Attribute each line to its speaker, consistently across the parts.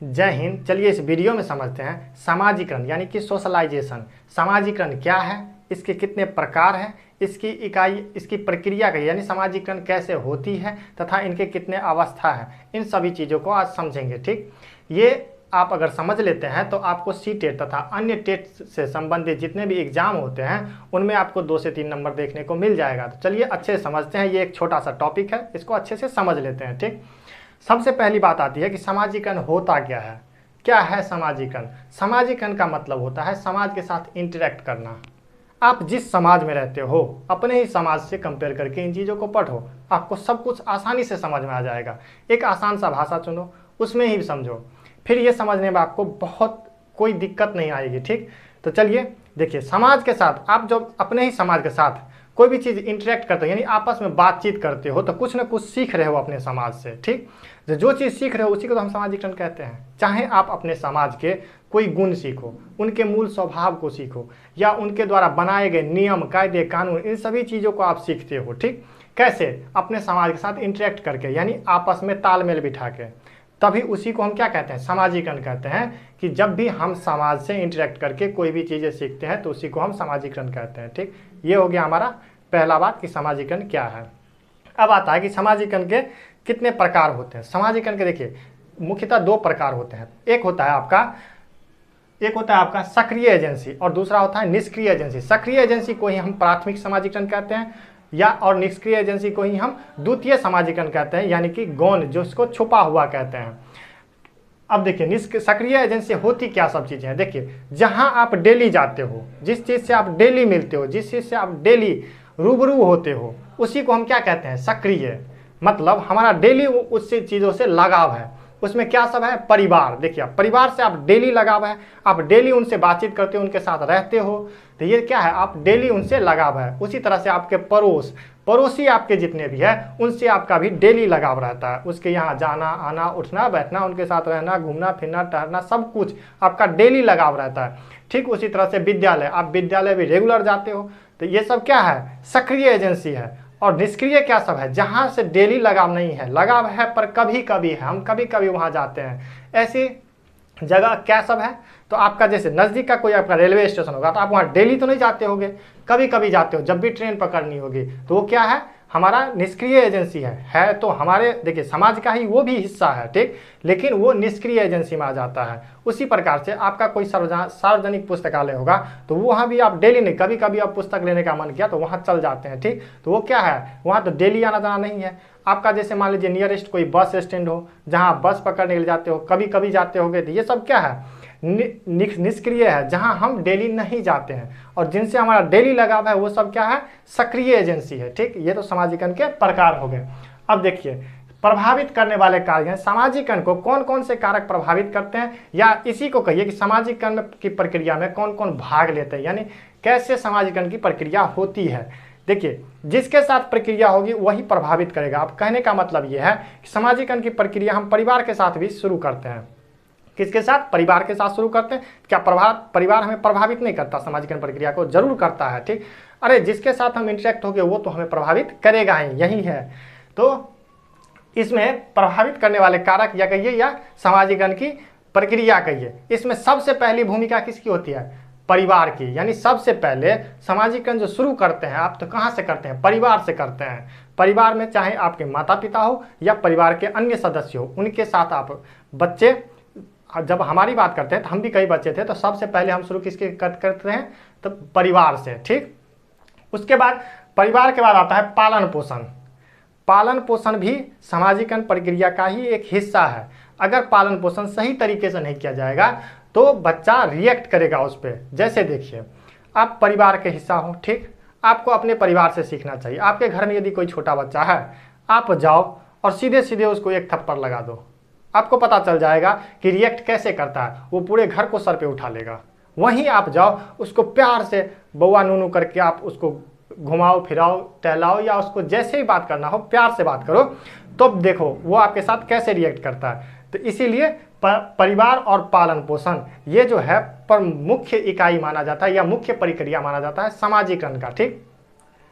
Speaker 1: जय हिंद। चलिए इस वीडियो में समझते हैं समाजीकरण यानी कि सोशलाइजेशन। समाजीकरण क्या है, इसके कितने प्रकार हैं, इसकी इकाई, इसकी प्रक्रिया क्या यानी समाजीकरण कैसे होती है तथा इनके कितने अवस्था है, इन सभी चीज़ों को आज समझेंगे। ठीक, ये आप अगर समझ लेते हैं तो आपको सी-टेट तथा अन्य टेट से संबंधित जितने भी एग्जाम होते हैं उनमें आपको 2 से 3 नंबर देखने को मिल जाएगा। तो चलिए अच्छे से समझते हैं। ये एक छोटा सा टॉपिक है, इसको अच्छे से समझ लेते हैं। ठीक, सबसे पहली बात आती है कि समाजीकरण होता क्या है। क्या है समाजीकरण? समाजीकरण का मतलब होता है समाज के साथ इंटरेक्ट करना। आप जिस समाज में रहते हो अपने ही समाज से कंपेयर करके इन चीज़ों को पढ़ो, आपको सब कुछ आसानी से समझ में आ जाएगा। एक आसान सा भाषा चुनो, उसमें ही समझो, फिर ये समझने में आपको बहुत कोई दिक्कत नहीं आएगी। ठीक, तो चलिए देखिए, समाज के साथ आप जब अपने ही समाज के साथ कोई भी चीज़ इंटरेक्ट करते हो यानी आपस में बातचीत करते हो तो कुछ ना कुछ सीख रहे हो अपने समाज से। ठीक, जो चीज़ सीख रहे हो उसी को तो हम समाजीकरण कहते हैं। चाहे आप अपने समाज के कोई गुण सीखो, उनके मूल स्वभाव को सीखो, या उनके द्वारा बनाए गए नियम, कायदे, कानून, इन सभी चीज़ों को आप सीखते हो। ठीक, कैसे? अपने समाज के साथ इंटरेक्ट करके यानी आपस में तालमेल बिठा के, तभी उसी को हम क्या कहते हैं, समाजीकरण कहते हैं। कि जब भी हम समाज से इंटरेक्ट करके कोई भी चीज़ें सीखते हैं तो उसी को हम समाजीकरण कहते हैं। ठीक, ये हो गया हमारा पहला बात कि समाजीकरण क्या है। अब आता है कि समाजीकरण के कितने प्रकार होते हैं। समाजीकरण के देखिए मुख्यतः 2 प्रकार होते हैं। एक होता है आपका सक्रिय एजेंसी और दूसरा होता है निष्क्रिय एजेंसी। सक्रिय एजेंसी को ही हम प्राथमिक समाजीकरण कहते हैं और निष्क्रिय एजेंसी को ही हम द्वितीय समाजीकरण कहते हैं, यानी कि गौण, जो इसको छुपा हुआ कहते हैं। अब देखिए सक्रिय एजेंसी होती क्या सब चीज़ें हैं। देखिए, जहां आप डेली जाते हो, जिस चीज़ से आप डेली मिलते हो, जिस चीज़ से आप डेली रूबरू होते हो, उसी को हम क्या कहते हैं, सक्रिय। मतलब हमारा डेली उस चीज़ों से लगाव है। उसमें क्या सब है, परिवार। देखिए परिवार से आप डेली लगाव है, आप डेली उनसे बातचीत करते हो, उनके साथ रहते हो, तो ये क्या है, आप डेली उनसे लगाव है। उसी तरह से आपके पड़ोसी आपके जितने भी है उनसे आपका भी डेली लगाव रहता है। उसके यहाँ जाना आना, उठना बैठना, उनके साथ रहना, घूमना फिरना, टहलना, सब कुछ आपका डेली लगाव रहता है। ठीक उसी तरह से विद्यालय, आप विद्यालय भी रेगुलर जाते हो, तो ये सब क्या है, सक्रिय एजेंसी है। और निष्क्रिय क्या सब है, जहाँ से डेली लगाव नहीं है, लगाव है पर कभी कभी है, हम कभी कभी वहाँ जाते हैं। ऐसी जगह क्या सब है, तो आपका जैसे नज़दीक का कोई आपका रेलवे स्टेशन होगा तो आप वहाँ डेली तो नहीं जाते होगे, कभी कभी जाते हो, जब भी ट्रेन पकड़नी होगी, तो वो क्या है, हमारा निष्क्रिय एजेंसी है तो हमारे देखिए समाज का ही वो भी हिस्सा है। ठीक, लेकिन वो निष्क्रिय एजेंसी में आ जाता है। उसी प्रकार से आपका कोई सार्वजनिक पुस्तकालय होगा तो वहाँ भी आप डेली नहीं, कभी कभी आप पुस्तक लेने का मन किया तो वहाँ चल जाते हैं। ठीक, तो वो क्या है, वहाँ तो डेली आना जाना नहीं है आपका। जैसे मान लीजिए नियरेस्ट कोई बस स्टैंड हो जहाँ आप बस पकड़ने के लिए जाते हो, कभी कभी जाते होगे, तो ये सब क्या है, निष्क्रिय है, जहां हम डेली नहीं जाते हैं। और जिनसे हमारा डेली लगाव है वो सब क्या है, सक्रिय एजेंसी है। ठीक, ये तो समाजीकरण के प्रकार हो गए। अब देखिए प्रभावित करने वाले कारक हैं। समाजीकरण को कौन कौन से कारक प्रभावित करते हैं, या इसी को कहिए कि समाजीकरण की प्रक्रिया में कौन कौन भाग लेते हैं, यानी कैसे समाजीकरण की प्रक्रिया होती है। देखिए, जिसके साथ प्रक्रिया होगी वही प्रभावित करेगा। अब कहने का मतलब यह है कि समाजीकरण की प्रक्रिया हम परिवार के साथ भी शुरू करते हैं। किसके साथ, परिवार के साथ शुरू करते हैं। क्या परिवार हमें प्रभावित नहीं करता, समाजीकरण प्रक्रिया को जरूर करता है। ठीक, अरे जिसके साथ हम इंटरेक्ट होंगे वो तो हमें प्रभावित करेगा ही, यही है। तो इसमें प्रभावित करने वाले कारक या कहिए या समाजीकरण की प्रक्रिया कहिए, इसमें सबसे पहली भूमिका किसकी होती है, परिवार की। यानी सबसे पहले समाजीकरण जो शुरू करते हैं आप, तो कहाँ से करते हैं, परिवार से करते हैं। परिवार में चाहे आपके माता पिता हो या परिवार के अन्य सदस्य हो, उनके साथ आप बच्चे, जब हमारी बात करते हैं तो हम भी कई बच्चे थे, तो सबसे पहले हम शुरू किसके करते हैं, तो परिवार से। ठीक, उसके बाद परिवार के बाद आता है पालन पोषण। पालन पोषण भी समाजीकरण प्रक्रिया का ही एक हिस्सा है। अगर पालन पोषण सही तरीके से नहीं किया जाएगा तो बच्चा रिएक्ट करेगा उस पर। जैसे देखिए, आप परिवार के हिस्सा हो, ठीक, आपको अपने परिवार से सीखना चाहिए। आपके घर में यदि कोई छोटा बच्चा है, आप जाओ और सीधे सीधे उसको एक थप्पड़ लगा दो, आपको पता चल जाएगा कि रिएक्ट कैसे करता है, वो पूरे घर को सर पे उठा लेगा। वहीं आप जाओ, उसको प्यार से बउआ नूनू करके आप उसको घुमाओ फिराओ टहलाओ, या उसको जैसे ही बात करना हो प्यार से बात करो, तो देखो वो आपके साथ कैसे रिएक्ट करता है। तो इसीलिए परिवार और पालन पोषण ये जो है पर मुख्य इकाई माना जाता है या मुख्य प्रक्रिया माना जाता है समाजीकरण का। ठीक,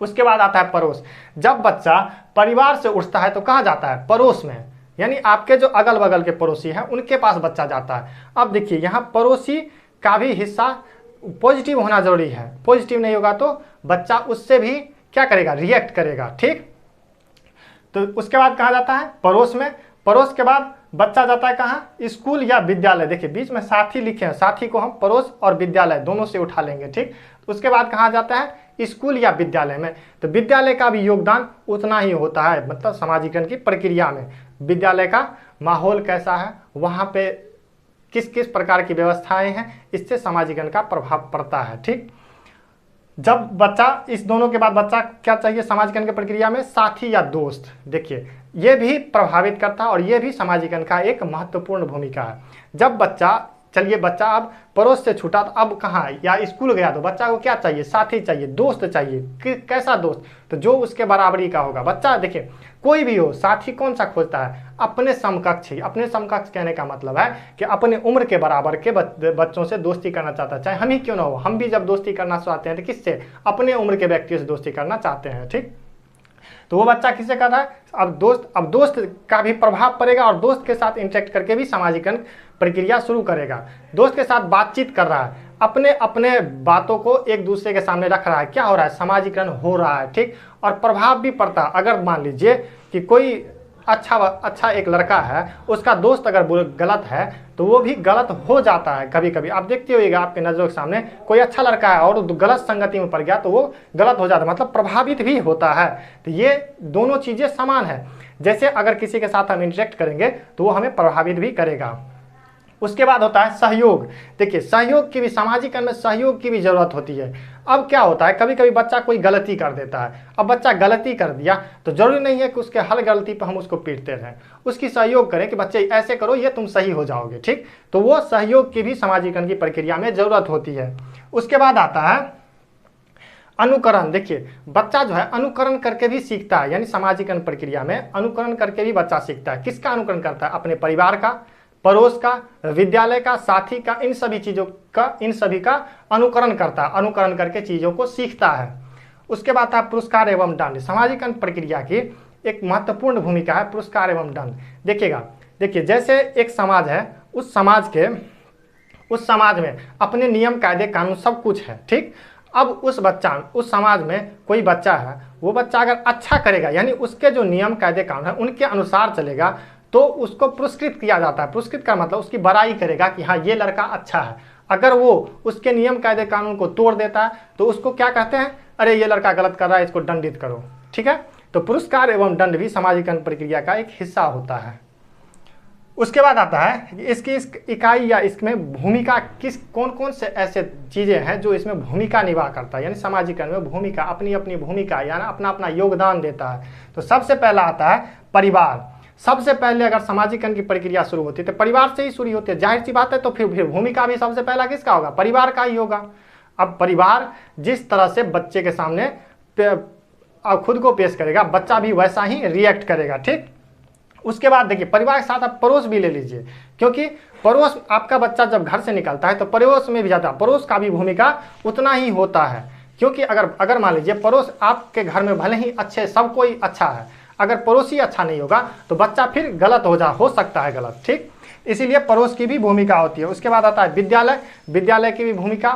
Speaker 1: उसके बाद आता है पड़ोस। जब बच्चा परिवार से उठता है तो कहाँ जाता है, पड़ोस में। यानी आपके जो अगल बगल के पड़ोसी हैं उनके पास बच्चा जाता है। अब देखिए यहाँ पड़ोसी का भी हिस्सा पॉजिटिव होना जरूरी है, पॉजिटिव नहीं होगा तो बच्चा उससे भी क्या करेगा, रिएक्ट करेगा। ठीक, तो उसके बाद कहाँ जाता है, पड़ोस में। पड़ोस के बाद बच्चा जाता है कहाँ, स्कूल या विद्यालय। देखिए बीच में साथी लिखे हैं, साथी को हम पड़ोस और विद्यालय दोनों से उठा लेंगे। ठीक, उसके बाद कहाँ जाता है, स्कूल या विद्यालय में। तो विद्यालय का भी योगदान उतना ही होता है, मतलब सामाजिकरण की प्रक्रिया में विद्यालय का माहौल कैसा है, वहाँ पे किस किस प्रकार की व्यवस्थाएं हैं, इससे सामाजिकरण का प्रभाव पड़ता है। ठीक, जब बच्चा, इस दोनों के बाद बच्चा क्या चाहिए सामाजिकरण की प्रक्रिया में, साथी या दोस्त। देखिए ये भी प्रभावित करता है और ये भी सामाजिकरण का एक महत्वपूर्ण भूमिका है। जब बच्चा, चलिए बच्चा अब पड़ोस से छूटा तो अब कहाँ, या स्कूल गया तो बच्चा को क्या चाहिए, साथी चाहिए, दोस्त चाहिए। कैसा दोस्त, तो जो उसके बराबरी का होगा। बच्चा देखिए कोई भी हो, साथी कौन सा खोजता है, अपने समकक्ष। अपने समकक्ष कहने का मतलब है कि अपने उम्र के बराबर के बच्चों से दोस्ती करना चाहता है, चाहे हम ही क्यों ना हो। हम भी जब दोस्ती करना चाहते हैं तो किससे, अपने उम्र के व्यक्ति से दोस्ती करना चाहते हैं। ठीक, तो वो बच्चा किससे कर रहा है, अब दोस्त का भी प्रभाव पड़ेगा और दोस्त के साथ इंटरेक्ट करके भी सामाजिकरण प्रक्रिया शुरू करेगा। दोस्त के साथ बातचीत कर रहा है, अपने अपने बातों को एक दूसरे के सामने रख रहा है, क्या हो रहा है, सामाजिकरण हो रहा है। ठीक, और प्रभाव भी पड़ता है। अगर मान लीजिए कि कोई अच्छा एक लड़का है, उसका दोस्त अगर गलत है तो वो भी गलत हो जाता है कभी कभी। आप देखते होइएगा आपके नज़रों के सामने कोई अच्छा लड़का है और गलत संगति में पड़ गया तो वो गलत हो जाता है, मतलब प्रभावित भी होता है। तो ये दोनों चीज़ें समान है। जैसे अगर किसी के साथ हम इंटरेक्ट करेंगे तो वो हमें प्रभावित भी करेगा। उसके बाद होता है सहयोग। देखिए सहयोग की भी, सामाजिकरण में सहयोग की भी जरूरत होती है। अब क्या होता है, कभी कभी बच्चा कोई गलती कर देता है। अब बच्चा गलती कर दिया तो जरूरी नहीं है कि उसके हर गलती पर हम उसको पीटते रहें, उसकी सहयोग करें कि बच्चे ऐसे करो ये तुम सही हो जाओगे। ठीक, तो वो सहयोग की भी सामाजिकरण की प्रक्रिया में जरूरत होती है। उसके बाद आता है अनुकरण। देखिए बच्चा जो है अनुकरण करके भी सीखता है, यानी सामाजिकरण प्रक्रिया में अनुकरण करके भी बच्चा सीखता है। किसका अनुकरण करता है, अपने परिवार का, पड़ोस का, विद्यालय का, साथी का, इन सभी चीज़ों का, इन सभी का अनुकरण करता है। अनुकरण करके चीज़ों को सीखता है। उसके बाद है पुरस्कार एवं दंड। सामाजिकरण प्रक्रिया की एक महत्वपूर्ण भूमिका है पुरस्कार एवं दंड। देखिए जैसे एक समाज है, उस समाज में अपने नियम कायदे कानून सब कुछ है। ठीक, अब उस समाज में कोई बच्चा है, वो बच्चा अगर अच्छा करेगा, यानी उसके जो नियम कायदे कानून है उनके अनुसार चलेगा तो उसको पुरस्कृत किया जाता है। पुरस्कृत का मतलब उसकी बड़ाई करेगा कि हाँ ये लड़का अच्छा है। अगर वो उसके नियम कायदे कानून को तोड़ देता है तो उसको क्या कहते हैं, अरे ये लड़का गलत कर रहा है, इसको दंडित करो। ठीक है, तो पुरस्कार एवं दंड भी सामाजिकरण प्रक्रिया का एक हिस्सा होता है। उसके बाद आता है इसकी इकाई या इसमें भूमिका, कौन कौन से ऐसे चीज़ें हैं जो इसमें भूमिका निभा करता है, यानी सामाजिकरण में भूमिका, अपनी अपनी भूमिका यानी अपना अपना योगदान देता है। तो सबसे पहला आता है परिवार। सबसे पहले अगर सामाजिकरण की प्रक्रिया शुरू होती है तो परिवार से ही शुरू होती है, जाहिर सी बात है। तो फिर भूमिका भी सबसे पहला किसका होगा, परिवार का ही होगा। अब परिवार जिस तरह से बच्चे के सामने खुद को पेश करेगा, बच्चा भी वैसा ही रिएक्ट करेगा। ठीक, उसके बाद देखिए परिवार के साथ आप पड़ोस भी ले लीजिए, क्योंकि पड़ोस, आपका बच्चा जब घर से निकलता है तो पड़ोस में भी जाता है, पड़ोस का भी भूमिका उतना ही होता है। क्योंकि अगर मान लीजिए पड़ोस आपके घर में भले ही अच्छे, सब कोई अच्छा है, अगर पड़ोसी अच्छा नहीं होगा तो बच्चा फिर गलत हो सकता है गलत। ठीक, इसीलिए पड़ोस की भी भूमिका होती है। उसके बाद आता है विद्यालय। विद्यालय की भी भूमिका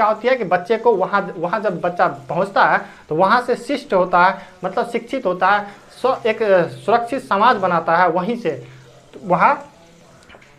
Speaker 1: होती है कि बच्चे को वहाँ जब बच्चा पहुँचता है तो वहाँ से शिष्ट होता है, मतलब शिक्षित होता है, एक सुरक्षित समाज बनाता है वहीं से वहाँ।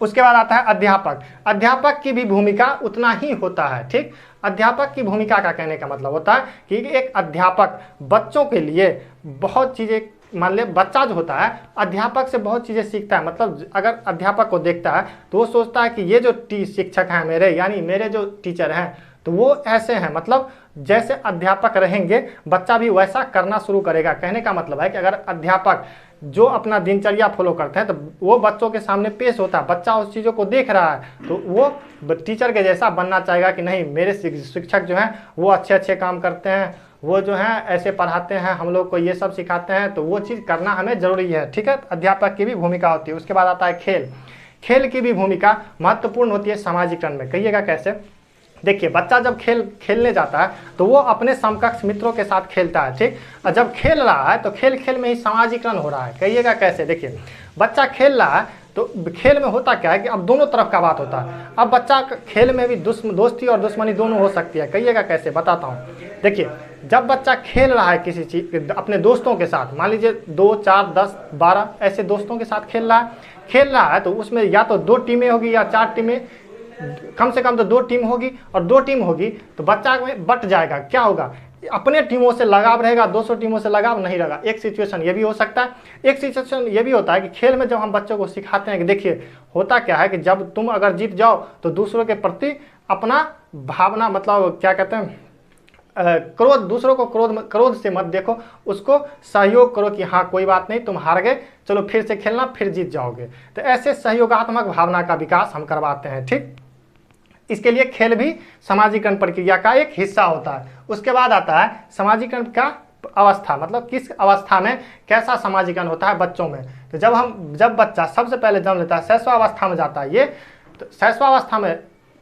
Speaker 1: उसके बाद आता है अध्यापक। अध्यापक की भी भूमिका उतना ही होता है। ठीक, अध्यापक की भूमिका का कहने का मतलब होता है कि एक अध्यापक बच्चों के लिए बहुत चीज़ें, मान ले बच्चा जो होता है अध्यापक से बहुत चीज़ें सीखता है। मतलब अगर अध्यापक को देखता है तो वो सोचता है कि ये जो शिक्षक हैं मेरे, यानी मेरे जो टीचर हैं तो वो ऐसे हैं, मतलब जैसे अध्यापक रहेंगे बच्चा भी वैसा करना शुरू करेगा। कहने का मतलब है कि अगर अध्यापक जो अपना दिनचर्या फॉलो करते हैं तो वो बच्चों के सामने पेश होता है, बच्चा उस चीज़ों को देख रहा है तो वो टीचर के जैसा बनना चाहेगा कि नहीं मेरे शिक्षक जो हैं वो अच्छे अच्छे काम करते हैं, वो जो हैं ऐसे पढ़ाते हैं, हम लोग को ये सब सिखाते हैं, तो वो चीज़ करना हमें ज़रूरी है। ठीक है, अध्यापक की भी भूमिका होती है। उसके बाद आता है खेल। खेल की भी भूमिका महत्वपूर्ण होती है सामाजिकरण में। कहिएगा कैसे। देखिए बच्चा जब खेलने जाता है तो वो अपने समकक्ष मित्रों के साथ खेलता है, ठीक। और जब खेल रहा है तो खेल खेल में ही सामाजिकरण हो रहा है। कहिएगा कैसे? देखिए बच्चा खेल रहा है तो खेल में होता क्या है कि अब दोनों तरफ का बात होता है। अब बच्चा खेल में भी दोस्ती और दुश्मनी दोनों हो सकती है। कहिएगा कैसे? बताता हूँ। देखिए जब बच्चा खेल रहा है किसी चीज़ अपने दोस्तों के साथ, मान लीजिए 2, 4, 10, 12 ऐसे दोस्तों के साथ खेल रहा है तो उसमें या तो 2 टीमें होगी या 4 टीमें, कम से कम तो 2 टीम होगी। और 2 टीम होगी तो बच्चा में बट जाएगा। क्या होगा? अपने टीमों से लगाव रहेगा, 200 टीमों से लगाव नहीं रहेगा। एक सिचुएशन ये भी हो सकता है। एक सिचुएशन ये भी होता है कि खेल में जब हम बच्चों को सिखाते हैं कि देखिए होता क्या है कि जब तुम अगर जीत जाओ तो दूसरों के प्रति अपना भावना, मतलब क्या कहते हैं, क्रोध, दूसरों को क्रोध से मत देखो, उसको सहयोग करो कि हाँ कोई बात नहीं, तुम हार गए, चलो फिर से खेलना, फिर जीत जाओगे। तो ऐसे सहयोगात्मक भावना का विकास हम करवाते हैं, ठीक। इसके लिए खेल भी समाजीकरण प्रक्रिया का एक हिस्सा होता है। उसके बाद आता है समाजीकरण का अवस्था, मतलब किस अवस्था में कैसा समाजीकरण होता है बच्चों में। तो जब बच्चा सबसे पहले जन्म लेता है, शैशवावस्था में जाता है, ये तो शैशवावस्था में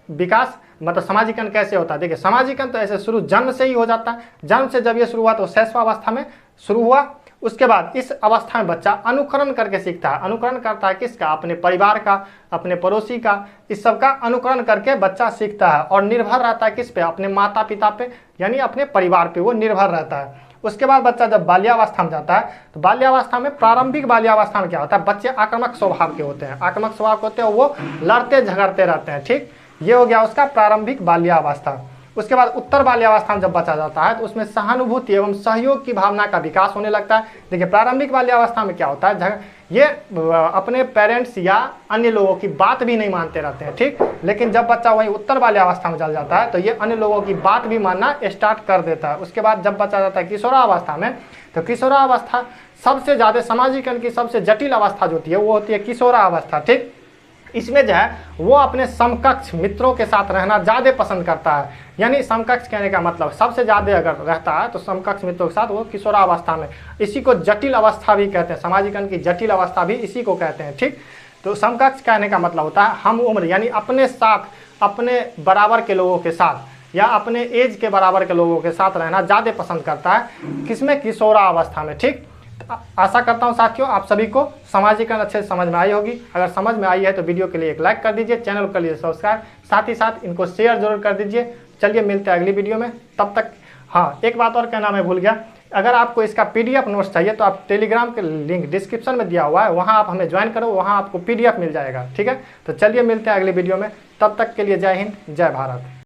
Speaker 1: विकास मतलब समाजीकरण कैसे होता है? देखिए समाजीकरण तो ऐसे शुरू जन्म से ही हो जाता है। जन्म से जब ये शुरू हुआ तो शैशवावस्था में शुरू हुआ। उसके बाद इस अवस्था में बच्चा अनुकरण करके सीखता है। अनुकरण करता है किसका? अपने परिवार का, अपने पड़ोसी का, इस सब का अनुकरण करके बच्चा सीखता है। और निर्भर रहता है किस पे? अपने माता पिता पे, यानी अपने परिवार पे वो निर्भर रहता है। उसके बाद बच्चा जब बाल्यावस्था में जाता है तो बाल्यावस्था में, प्रारंभिक बाल्यावस्था में क्या होता है? बच्चे आक्रामक स्वभाव के होते हैं। आक्रामक स्वभाव के होते हैं, वो लड़ते झगड़ते रहते हैं, ठीक। ये हो गया उसका प्रारंभिक बाल्यावस्था। उसके बाद उत्तर बाल्यावस्था में जब बच्चा जाता है तो उसमें सहानुभूति एवं सहयोग की भावना का विकास होने लगता है। देखिए प्रारंभिक बाल्यावस्था में क्या होता है? ये अपने पेरेंट्स या अन्य लोगों की बात भी नहीं मानते रहते हैं, ठीक। लेकिन जब बच्चा वही उत्तर बाल्यावस्था में चल जाता है तो ये अन्य लोगों की बात भी मानना स्टार्ट कर देता है। उसके बाद जब बच्चा जाता है किशोरावस्था में, तो किशोरावस्था सबसे ज़्यादा समाजीकरण की सबसे जटिल अवस्था जो होती है वो होती है किशोरावस्था, ठीक। इसमें जो है वो अपने समकक्ष मित्रों के साथ रहना ज़्यादा पसंद करता है। यानी समकक्ष कहने का मतलब सबसे ज़्यादा अगर रहता है तो समकक्ष मित्रों के साथ वो किशोरावस्था में। इसी को जटिल अवस्था भी कहते हैं, समाजीकरण की जटिल अवस्था भी इसी को कहते हैं, ठीक। तो समकक्ष कहने का मतलब होता है हम उम्र, यानी अपने साथ, अपने बराबर के लोगों के साथ या अपने एज के बराबर के लोगों के साथ रहना ज़्यादा पसंद करता है। किसमें? किशोरावस्था में, ठीक। आशा करता हूं साथियों आप सभी को समाजीकरण अच्छे से समझ में आई होगी। अगर समझ में आई है तो वीडियो के लिए एक लाइक कर दीजिए, चैनल को कर लीजिए सब्सक्राइब, साथ ही साथ इनको शेयर जरूर कर दीजिए। चलिए मिलते हैं अगली वीडियो में, तब तक। हाँ, एक बात और कहना मैं भूल गया, अगर आपको इसका PDF नोट्स चाहिए तो आप टेलीग्राम के लिंक डिस्क्रिप्शन में दिया हुआ है, वहाँ आप हमें ज्वाइन करो, वहाँ आपको PDF मिल जाएगा, ठीक है। तो चलिए मिलते हैं अगली वीडियो में, तब तक के लिए जय हिंद, जय भारत।